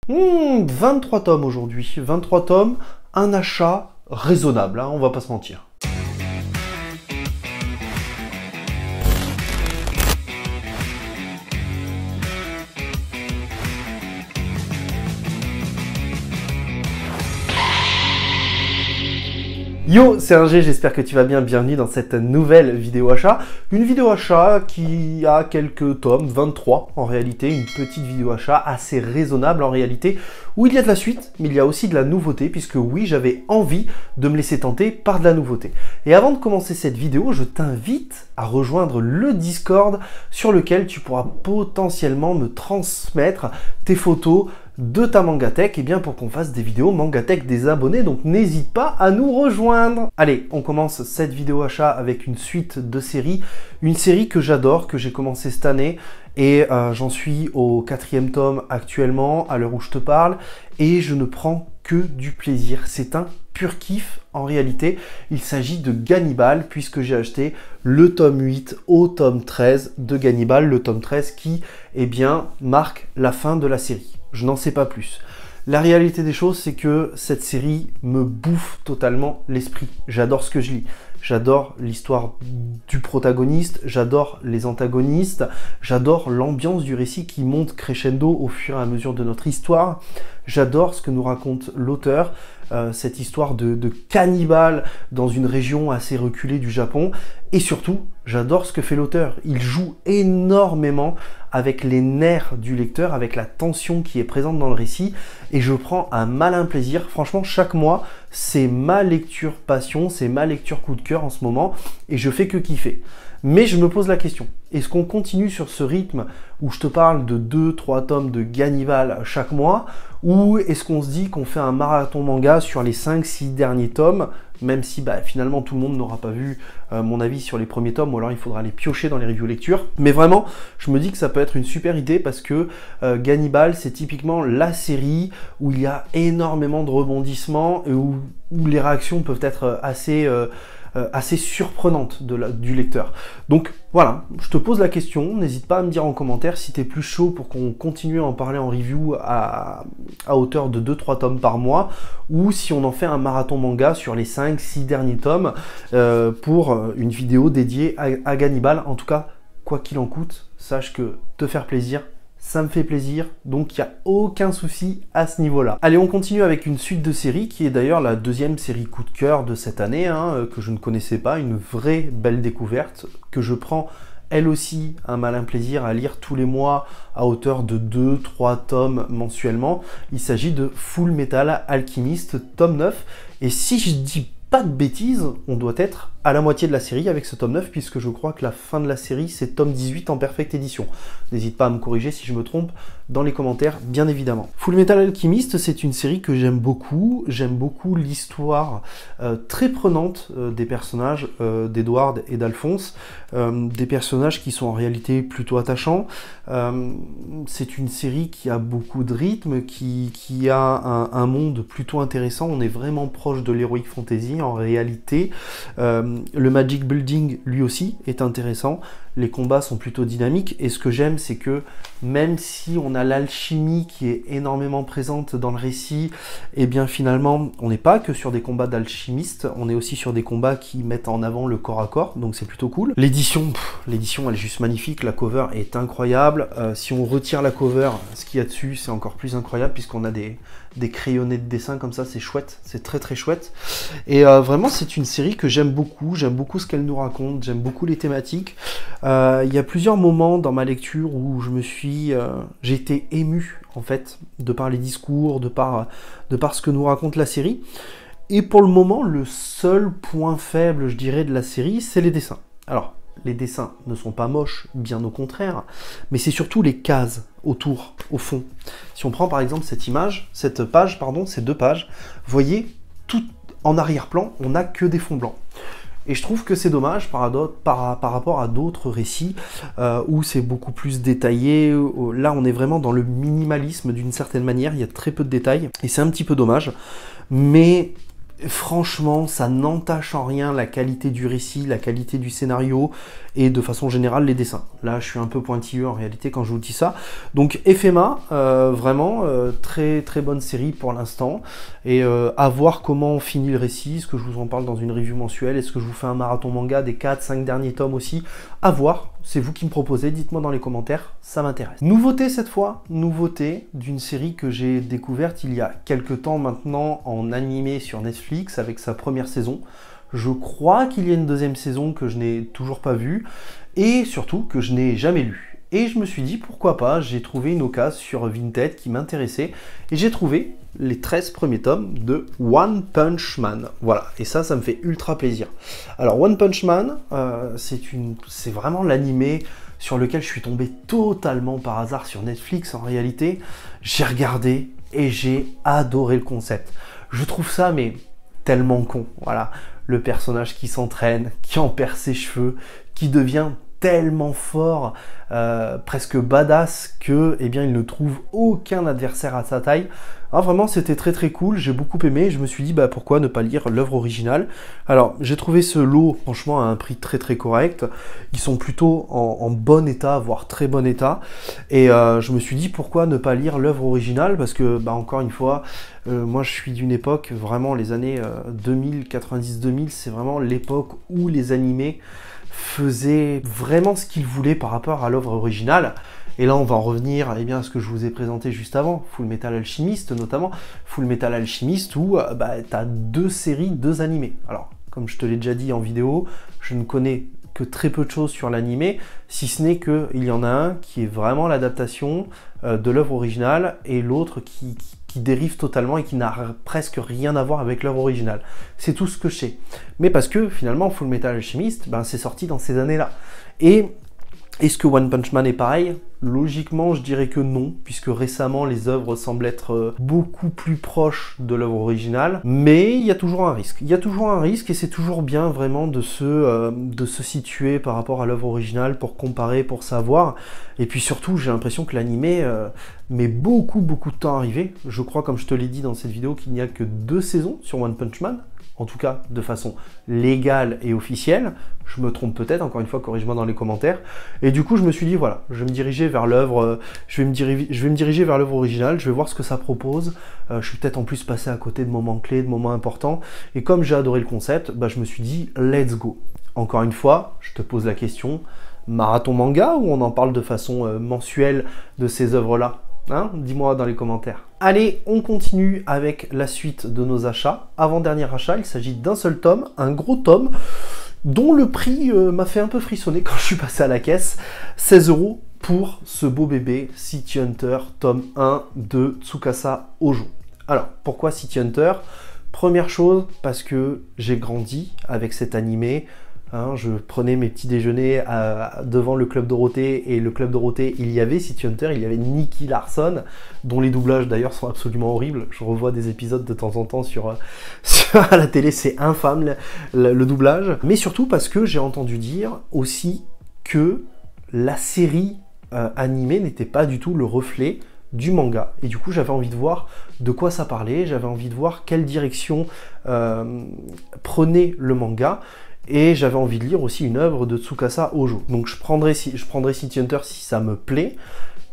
23 tomes aujourd'hui, 23 tomes, un achat raisonnable, hein, on va pas se mentir. Yo, c'est Ingé, j'espère que tu vas bien, bienvenue dans cette nouvelle vidéo achat. Une vidéo achat qui a quelques tomes, 23 en réalité, une petite vidéo achat assez raisonnable en réalité, où il y a de la suite, mais il y a aussi de la nouveauté, puisque oui, j'avais envie de me laisser tenter par de la nouveauté. Et avant de commencer cette vidéo, je t'invite à rejoindre le Discord sur lequel tu pourras potentiellement me transmettre tes photos de ta Mangatech, et bien pour qu'on fasse des vidéos Mangatech des abonnés, donc n'hésite pas à nous rejoindre. Allez, on commence cette vidéo achat avec une suite de séries, une série que j'adore, que j'ai commencé cette année, et j'en suis au 4e tome actuellement, à l'heure où je te parle, et je ne prends que du plaisir. C'est un pur kiff en réalité. Il s'agit de Gannibal, puisque j'ai acheté le tome 8 au tome 13 de Gannibal, le tome 13 qui, eh bien, marque la fin de la série. Je n'en sais pas plus. La réalité des choses, c'est que cette série me bouffe totalement l'esprit. J'adore ce que je lis. J'adore l'histoire du protagoniste, j'adore les antagonistes, j'adore l'ambiance du récit qui monte crescendo au fur et à mesure de notre histoire. J'adore ce que nous raconte l'auteur, cette histoire de cannibale dans une région assez reculée du Japon. Et surtout, j'adore ce que fait l'auteur. Il joue énormément avec les nerfs du lecteur, avec la tension qui est présente dans le récit, et je prends un malin plaisir. Franchement, chaque mois, c'est ma lecture passion, c'est ma lecture coup de cœur en ce moment, et je fais que kiffer. Mais je me pose la question, est-ce qu'on continue sur ce rythme où je te parle de 2-3 tomes de Gannibal chaque mois, ou est-ce qu'on se dit qu'on fait un marathon manga sur les 5-6 derniers tomes, même si finalement tout le monde n'aura pas vu mon avis sur les premiers tomes, ou alors il faudra les piocher dans les reviews lecture. Mais vraiment, je me dis que ça peut être une super idée, parce que Gannibal, c'est typiquement la série où il y a énormément de rebondissements, et où les réactions peuvent être assez surprenante du lecteur. Donc voilà, je te pose la question, n'hésite pas à me dire en commentaire si tu es plus chaud pour qu'on continue à en parler en review à hauteur de 2-3 tomes par mois, ou si on en fait un marathon manga sur les 5-6 derniers tomes pour une vidéo dédiée à Gannibal. En tout cas, quoi qu'il en coûte, sache que te faire plaisir, ça me fait plaisir, donc il n'y a aucun souci à ce niveau-là. Allez, on continue avec une suite de séries, qui est d'ailleurs la deuxième série coup de cœur de cette année, que je ne connaissais pas, une vraie belle découverte, que je prends elle aussi un malin plaisir à lire tous les mois à hauteur de 2-3 tomes mensuellement. Il s'agit de Full Metal Alchemist, tome 9, et si je dis pas de bêtises, on doit être à la moitié de la série avec ce tome 9, puisque je crois que la fin de la série, c'est tome 18 en perfecte édition. N'hésite pas à me corriger si je me trompe dans les commentaires, bien évidemment. Full Metal Alchemist, c'est une série que j'aime beaucoup l'histoire très prenante des personnages d'Edward et d'Alphonse, des personnages qui sont en réalité plutôt attachants. C'est une série qui a beaucoup de rythme, qui a un monde plutôt intéressant. On est vraiment proche de l'heroic fantasy en réalité. Le magic building, lui aussi, est intéressant. Les combats sont plutôt dynamiques, et ce que j'aime, c'est que même si on a l'alchimie qui est énormément présente dans le récit, et bien finalement, on n'est pas que sur des combats d'alchimistes, on est aussi sur des combats qui mettent en avant le corps à corps, donc c'est plutôt cool. L'édition, elle est juste magnifique, la cover est incroyable. Si on retire la cover, ce qu'il y a dessus, c'est encore plus incroyable, puisqu'on a des crayonnés de dessin comme ça, c'est chouette, c'est très très chouette. Et vraiment, c'est une série que j'aime beaucoup ce qu'elle nous raconte, j'aime beaucoup les thématiques. Il y a plusieurs moments dans ma lecture où j'ai été ému en fait, de par les discours, de par ce que nous raconte la série. Et pour le moment, le seul point faible, je dirais, de la série, c'est les dessins. Alors, les dessins ne sont pas moches, bien au contraire, mais c'est surtout les cases autour, au fond. Si on prend par exemple ces deux pages, vous voyez, tout en arrière-plan, on n'a que des fonds blancs. Et je trouve que c'est dommage par rapport à d'autres récits où c'est beaucoup plus détaillé. Là, on est vraiment dans le minimalisme d'une certaine manière, il y a très peu de détails, et c'est un petit peu dommage. Mais franchement, ça n'entache en rien la qualité du récit, la qualité du scénario et de façon générale les dessins. Là, je suis un peu pointilleux en réalité quand je vous dis ça. Donc FMA, vraiment très très bonne série pour l'instant. Et à voir comment on finit le récit, est-ce que je vous en parle dans une review mensuelle, est-ce que je vous fais un marathon manga des 4-5 derniers tomes aussi, à voir. C'est vous qui me proposez, dites-moi dans les commentaires, ça m'intéresse. Nouveauté cette fois, nouveauté d'une série que j'ai découverte il y a quelques temps maintenant en animé sur Netflix avec sa première saison. Je crois qu'il y a une deuxième saison que je n'ai toujours pas vue et surtout que je n'ai jamais lue. Et je me suis dit pourquoi pas, j'ai trouvé une occasion sur Vinted qui m'intéressait et j'ai trouvé les 13 premiers tomes de One Punch Man. Voilà, et ça me fait ultra plaisir. Alors One Punch Man, c'est vraiment l'animé sur lequel je suis tombé totalement par hasard sur Netflix en réalité. J'ai regardé et j'ai adoré le concept. Je trouve ça mais tellement con, voilà. Le personnage qui s'entraîne, qui en perd ses cheveux, qui devient tellement fort, presque badass que eh bien, il ne trouve aucun adversaire à sa taille. Alors vraiment c'était très très cool, j'ai beaucoup aimé, je me suis dit bah pourquoi ne pas lire l'œuvre originale. Alors j'ai trouvé ce lot franchement à un prix très très correct, ils sont plutôt en bon état, voire très bon état, et je me suis dit pourquoi ne pas lire l'œuvre originale, parce que bah encore une fois, moi je suis d'une époque, vraiment les années 2000, 90-2000, c'est vraiment l'époque où les animés faisaient vraiment ce qu'ils voulaient par rapport à l'œuvre originale. Et là, on va en revenir eh bien, à ce que je vous ai présenté juste avant, Full Metal Alchemist notamment. Full Metal Alchemist où tu as 2 séries, 2 animés. Alors, comme je te l'ai déjà dit en vidéo, je ne connais que très peu de choses sur l'animé, si ce n'est qu'il y en a un qui est vraiment l'adaptation de l'œuvre originale et l'autre qui dérive totalement et qui n'a presque rien à voir avec l'œuvre originale. C'est tout ce que je sais. Mais parce que finalement, Full Metal Alchemist, c'est sorti dans ces années-là. Et est-ce que One Punch Man est pareil? Logiquement, je dirais que non, puisque récemment, les œuvres semblent être beaucoup plus proches de l'œuvre originale, mais il y a toujours un risque. Il y a toujours un risque et c'est toujours bien vraiment de se situer par rapport à l'œuvre originale pour comparer, pour savoir. Et puis surtout, j'ai l'impression que l'animé met beaucoup de temps à arriver. Je crois, comme je te l'ai dit dans cette vidéo, qu'il n'y a que 2 saisons sur One Punch Man. En tout cas de façon légale et officielle. Je me trompe peut-être, encore une fois, corrige-moi dans les commentaires. Et du coup, je me suis dit, voilà, je vais me diriger vers l'œuvre, je vais me diriger vers l'œuvre originale, je vais voir ce que ça propose. Je suis peut-être en plus passé à côté de moments clés, de moments importants. Et comme j'ai adoré le concept, je me suis dit, let's go. Encore une fois, je te pose la question, marathon manga ou on en parle de façon mensuelle de ces œuvres-là? Hein, dis-moi dans les commentaires. Allez, on continue avec la suite de nos achats. Avant-dernier achat, il s'agit d'un seul tome, un gros tome, dont le prix m'a fait un peu frissonner quand je suis passé à la caisse. 16 € pour ce beau bébé City Hunter, tome 1 de Tsukasa Ojo. Alors, pourquoi City Hunter? Première chose, parce que j'ai grandi avec cet animé. Hein, je prenais mes petits déjeuners devant le Club Dorothée, et le Club Dorothée, il y avait City Hunter, il y avait Nicky Larson, dont les doublages d'ailleurs sont absolument horribles. Je revois des épisodes de temps en temps à la télé, c'est infâme le doublage. Mais surtout parce que j'ai entendu dire aussi que la série animée n'était pas du tout le reflet du manga, et du coup j'avais envie de voir de quoi ça parlait, j'avais envie de voir quelle direction prenait le manga. Et j'avais envie de lire aussi une œuvre de Tsukasa Ojo. Donc je prendrai City Hunter si ça me plaît.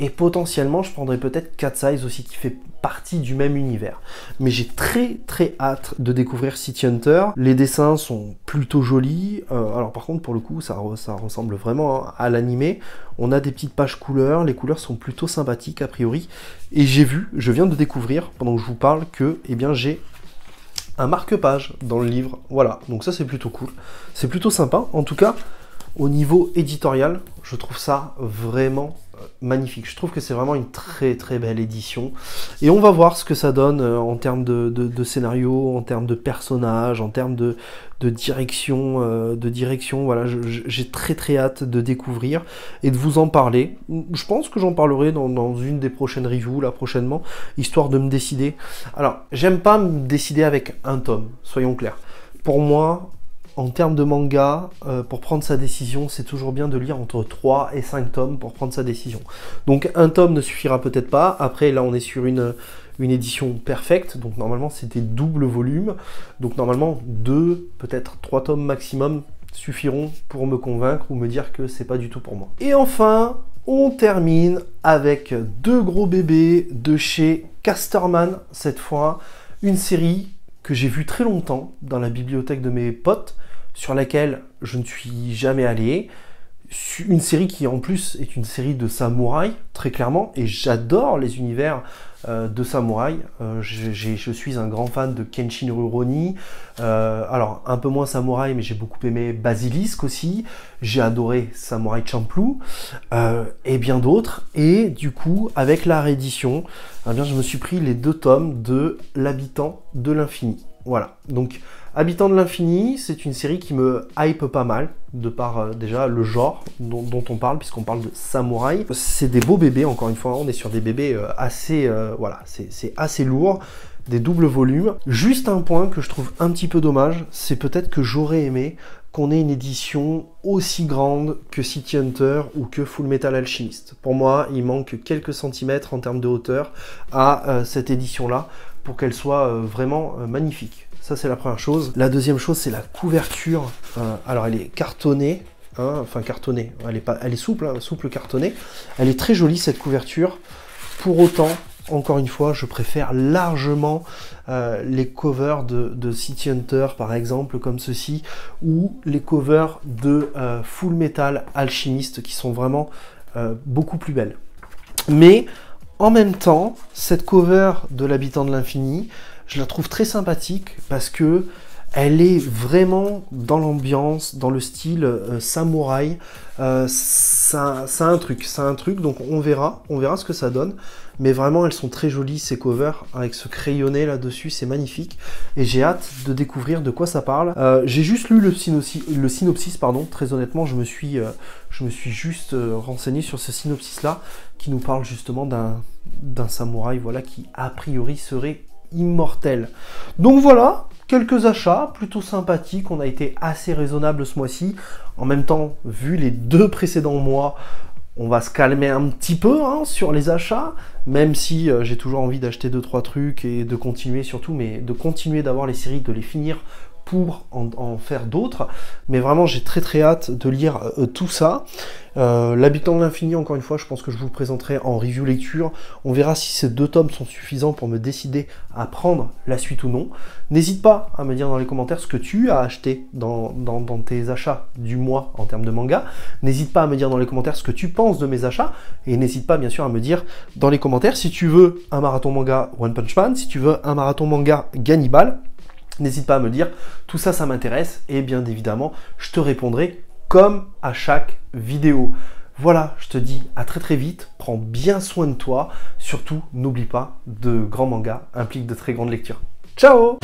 Et potentiellement, je prendrai peut-être Cat Size aussi, qui fait partie du même univers. Mais j'ai très hâte de découvrir City Hunter. Les dessins sont plutôt jolis. Alors par contre, pour le coup, ça ressemble vraiment à l'animé. On a des petites pages couleurs. Les couleurs sont plutôt sympathiques a priori. Et je viens de découvrir, pendant que je vous parle, que j'ai un marque-page dans le livre, voilà, donc ça c'est plutôt cool, c'est plutôt sympa, en tout cas, au niveau éditorial, je trouve ça vraiment magnifique, je trouve que c'est vraiment une très belle édition, et on va voir ce que ça donne en termes de scénario, en termes de personnages, en termes de direction, voilà, j'ai très hâte de découvrir et de vous en parler. Je pense que j'en parlerai dans une des prochaines reviews, là prochainement, histoire de me décider. Alors, j'aime pas me décider avec un tome, soyons clairs. Pour moi, en termes de manga, pour prendre sa décision, c'est toujours bien de lire entre 3 et 5 tomes pour prendre sa décision. Donc un tome ne suffira peut-être pas. Après, là, on est sur une une édition perfecte, donc normalement c'est des doubles volumes, donc normalement 2, peut-être 3 tomes maximum suffiront pour me convaincre ou me dire que c'est pas du tout pour moi. Et enfin, on termine avec 2 gros bébés de chez Casterman, cette fois, une série que j'ai vue très longtemps dans la bibliothèque de mes potes, sur laquelle je ne suis jamais allé. Une série qui en plus est une série de samouraïs, très clairement, et j'adore les univers de samouraïs. Je suis un grand fan de Kenshin Rurouni, alors un peu moins samouraï, mais j'ai beaucoup aimé Basilisk aussi, j'ai adoré Samurai Champloo, et bien d'autres, et du coup, avec la réédition, eh bien, je me suis pris les 2 tomes de L'Habitant de l'Infini. Voilà, donc Habitant de l'Infini, c'est une série qui me hype pas mal, de par déjà le genre dont on parle, puisqu'on parle de samouraï. C'est des beaux bébés, encore une fois, on est sur des bébés assez, voilà, c'est assez lourd, des doubles volumes. Juste un point que je trouve un petit peu dommage, c'est peut-être que j'aurais aimé qu'on ait une édition aussi grande que City Hunter ou que Full Metal Alchemist. Pour moi, il manque quelques centimètres en termes de hauteur à cette édition-là, pour qu'elle soit vraiment magnifique. Ça, c'est la première chose. La deuxième chose, c'est la couverture. Alors, elle est cartonnée, hein, enfin cartonnée. Elle est souple, hein, souple cartonnée. Elle est très jolie, cette couverture. Pour autant, encore une fois, je préfère largement les covers de City Hunter, par exemple, comme ceci, ou les covers de Full Metal Alchemist, qui sont vraiment beaucoup plus belles. Mais en même temps, cette cover de L'Habitant de l'Infini, je la trouve très sympathique parce que elle est vraiment dans l'ambiance, dans le style samouraï. Ça a un truc, donc on verra ce que ça donne. Mais vraiment, elles sont très jolies, ces covers, avec ce crayonné là-dessus, c'est magnifique. Et j'ai hâte de découvrir de quoi ça parle. J'ai juste lu le synopsis, pardon. Très honnêtement, je me suis juste renseigné sur ce synopsis-là, qui nous parle justement d'un samouraï, voilà, qui a priori serait immortel. Donc voilà, quelques achats plutôt sympathiques. On a été assez raisonnable ce mois-ci. En même temps, vu les 2 précédents mois, on va se calmer un petit peu hein, sur les achats, même si j'ai toujours envie d'acheter 2-3 trucs et de continuer surtout, mais de continuer d'avoir les séries, de les finir pour en faire d'autres. Mais vraiment, j'ai très hâte de lire tout ça. L'Habitant de l'Infini, encore une fois, je pense que je vous le présenterai en review lecture. On verra si ces 2 tomes sont suffisants pour me décider à prendre la suite ou non. N'hésite pas à me dire dans les commentaires ce que tu as acheté dans tes achats du mois en termes de manga. N'hésite pas à me dire dans les commentaires ce que tu penses de mes achats. Et n'hésite pas, bien sûr, à me dire dans les commentaires si tu veux un marathon manga One Punch Man, si tu veux un marathon manga Gannibal. N'hésite pas à me dire, tout ça, ça m'intéresse, et bien évidemment, je te répondrai comme à chaque vidéo. Voilà, je te dis à très vite, prends bien soin de toi, surtout n'oublie pas, de grands mangas impliquent de très grandes lectures. Ciao!